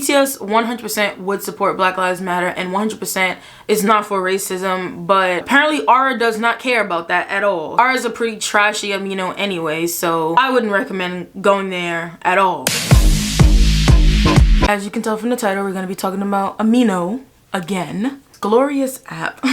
BTS 100% would support Black Lives Matter and 100% is not for racism, but apparently Aura does not care about that at all. Aura is a pretty trashy Amino anyway, so I wouldn't recommend going there at all. As you can tell from the title, we're going to be talking about Amino again. Glorious app,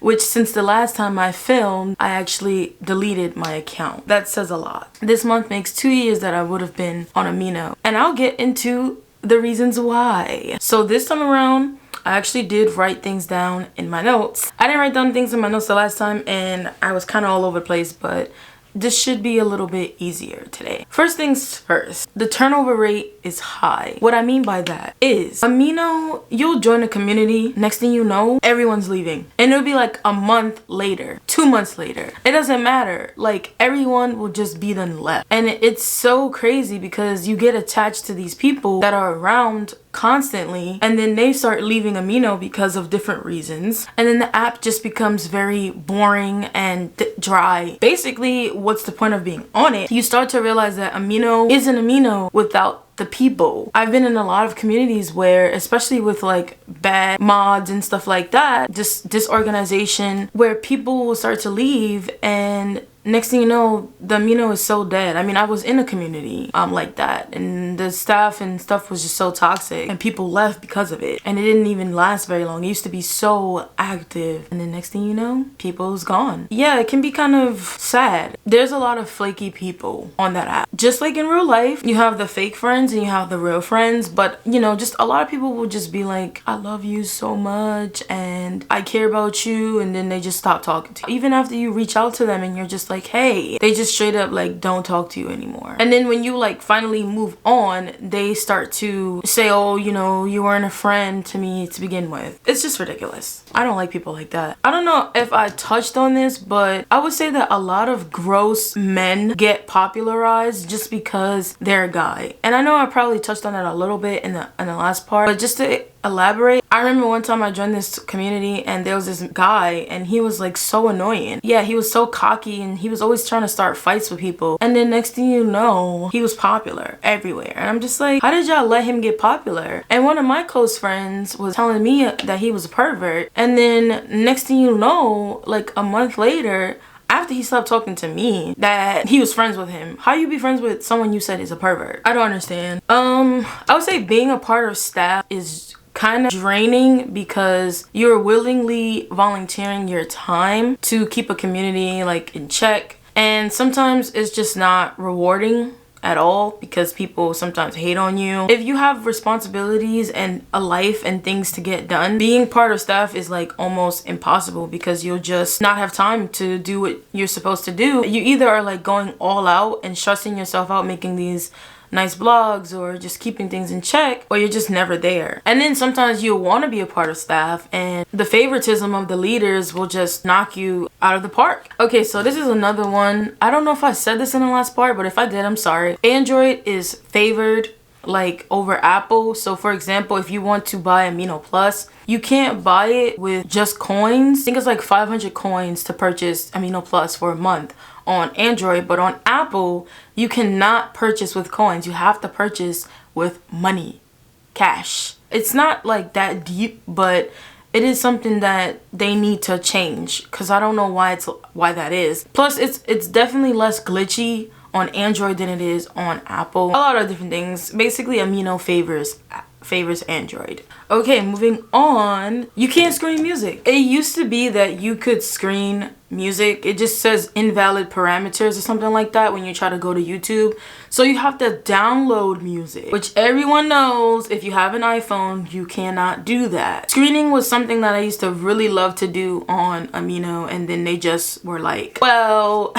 which since the last time I filmed, I actually deleted my account. That says a lot. This month makes 2 years that I would have been on Amino, and I'll get into the reasons why. So this time around, I actually did write things down in my notes. I didn't write down things in my notes the last time, and I was kind of all over the place, but this should be a little bit easier today. First things first, the turnover rate is high. What I mean by that is Amino, you'll join a community, next thing you know, everyone's leaving. And it'll be like a month later, 2 months later. It doesn't matter. Like everyone will just be then left. And it's so crazy because you get attached to these people that are around constantly, and then they start leaving Amino because of different reasons, and then the app just becomes very boring and dry. Basically, what's the point of being on it? You start to realize that Amino isn't Amino without the people. I've been in a lot of communities where, especially with like bad mods and stuff like that, just disorganization, where people will start to leave, and next thing you know, the Amino is so dead. I mean, I was in a community like that, and the staff and stuff was just so toxic, and people left because of it, and it didn't even last very long. It used to be so active, and then next thing you know, people's gone. Yeah, it can be kind of sad. There's a lot of flaky people on that app. Just like in real life, you have the fake friends and you have the real friends, but you know, just a lot of people will just be like, I love you so much and I care about you, and then they just stop talking to you. Even after you reach out to them and you're just like, hey, they just straight up like don't talk to you anymore. And then when you like finally move on, they start to say, oh, you know, you weren't a friend to me to begin with. It's just ridiculous. I don't like people like that. I don't know if I touched on this, but I would say that a lot of gross men get popularized just because they're a guy. And I know I probably touched on that a little bit in the last part, but just to elaborate, I remember one time I joined this community and there was this guy and he was like so annoying. Yeah, he was so cocky and he was always trying to start fights with people, and then next thing you know, he was popular everywhere, and I'm just like, how did y'all let him get popular? And one of my close friends was telling me that he was a pervert, and then next thing you know, like a month later, after he stopped talking to me, that he was friends with him. How you be friends with someone you said is a pervert? I don't understand. I would say being a part of staff is kind of draining because you're willingly volunteering your time to keep a community like in check, and sometimes it's just not rewarding at all because people sometimes hate on you. If you have responsibilities and a life and things to get done, being part of staff is like almost impossible because you'll just not have time to do what you're supposed to do. You either are like going all out and stressing yourself out making these nice blogs or just keeping things in check, or you're just never there. And then sometimes you'll want to be a part of staff and the favoritism of the leaders will just knock you out of the park. Okay, so this is another one. I don't know if I said this in the last part, but if I did, I'm sorry. Android is favored like over Apple. So for example, if you want to buy Amino Plus, you can't buy it with just coins. I think it's like 500 coins to purchase Amino Plus for a month on Android, but on Apple you cannot purchase with coins. You have to purchase with money, cash. It's not like that deep, but it is something that they need to change because I don't know why that is. Plus it's definitely less glitchy on Android than it is on Apple. A lot of different things. Basically Amino favors Android. Okay, moving on. You can't screen music. It used to be that you could screen music. It just says invalid parameters or something like that when you try to go to YouTube. So you have to download music, which everyone knows if you have an iPhone, you cannot do that. Screening was something that I used to really love to do on Amino, and then they just were like, well,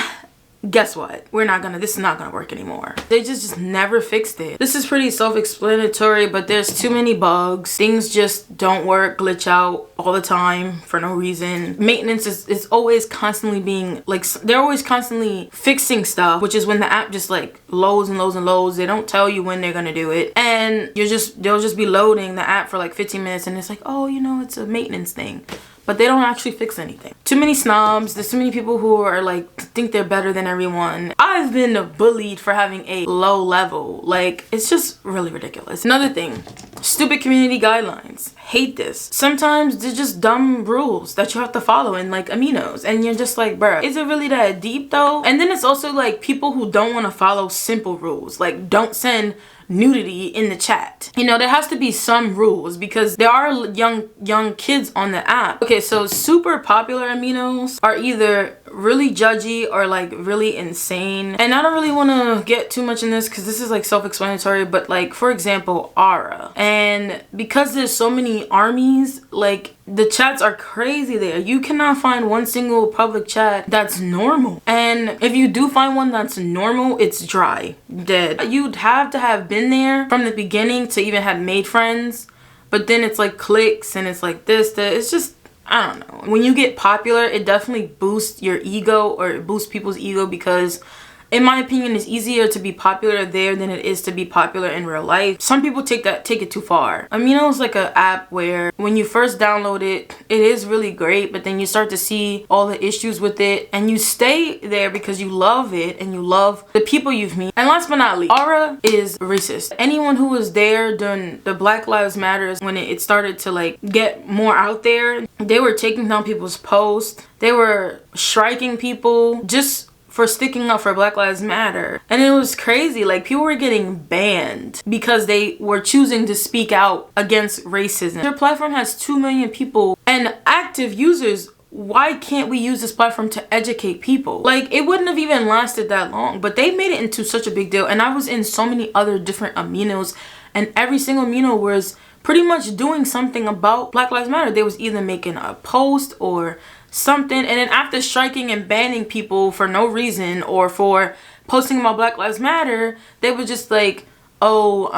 guess what? This is not gonna work anymore. They just never fixed it. This is pretty self-explanatory, but there's too many bugs. Things just don't work, glitch out all the time for no reason. Maintenance is always constantly being like, they're always constantly fixing stuff, which is when the app just like loads and loads and loads. They don't tell you when they're gonna do it, and they'll just be loading the app for like 15 minutes and it's like, oh, you know, it's a maintenance thing. but they don't actually fix anything. Too many snobs. There's too many people who are like, think they're better than everyone. I've been bullied for having a low level. Like, it's just really ridiculous. Another thing, stupid community guidelines. Hate this. Sometimes they're just dumb rules that you have to follow in like aminos, and you're just like, bruh, is it really that deep though? And then it's also like people who don't want to follow simple rules, like don't send nudity in the chat. You know, there has to be some rules because there are young kids on the app. Okay, so super popular aminos are either really judgy or like really insane, and I don't really want to get too much in this because this is like self-explanatory, but like for example Aura, and because there's so many armies, like the chats are crazy there. You cannot find one single public chat that's normal, and if you do find one that's normal, it's dry, dead. You'd have to have been there from the beginning to even have made friends, but then it's like clicks and it's like this, it's just, I don't know. When you get popular, it definitely boosts your ego, or it boosts people's ego, because in my opinion, it's easier to be popular there than it is to be popular in real life. Some people take it too far. Amino is like an app where when you first download it, it is really great, but then you start to see all the issues with it, and you stay there because you love it and you love the people you've met. And last but not least, Aura is racist. Anyone who was there during the Black Lives Matters, when it started to like get more out there, they were taking down people's posts. They were striking people just for sticking up for Black Lives Matter. And it was crazy. Like, people were getting banned because they were choosing to speak out against racism. Their platform has 2 million people and active users. Why can't we use this platform to educate people? Like, it wouldn't have even lasted that long, but they made it into such a big deal. And I was in so many other different aminos, and every single amino was pretty much doing something about Black Lives Matter. They was either making a post or something, and then after striking and banning people for no reason or for posting about Black Lives Matter, they were just like, oh,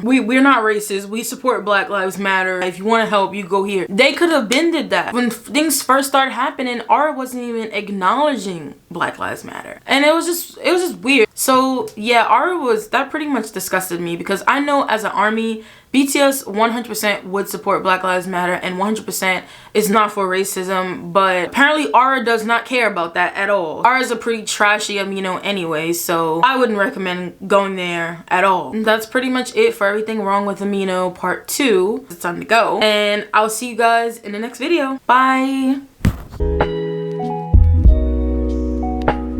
we're not racist, we support Black Lives Matter, if you want to help, you go here. They could have been did that. When things first started happening, Aura wasn't even acknowledging Black Lives Matter, and it was just weird. So yeah, Aura that pretty much disgusted me, because I know as an army, BTS 100% would support Black Lives Matter and 100% is not for racism, but apparently Aura does not care about that at all. Aura is a pretty trashy amino anyway, so I wouldn't recommend going there at all. And that's pretty much it for everything wrong with Amino part 2. It's time to go, and I'll see you guys in the next video. Bye!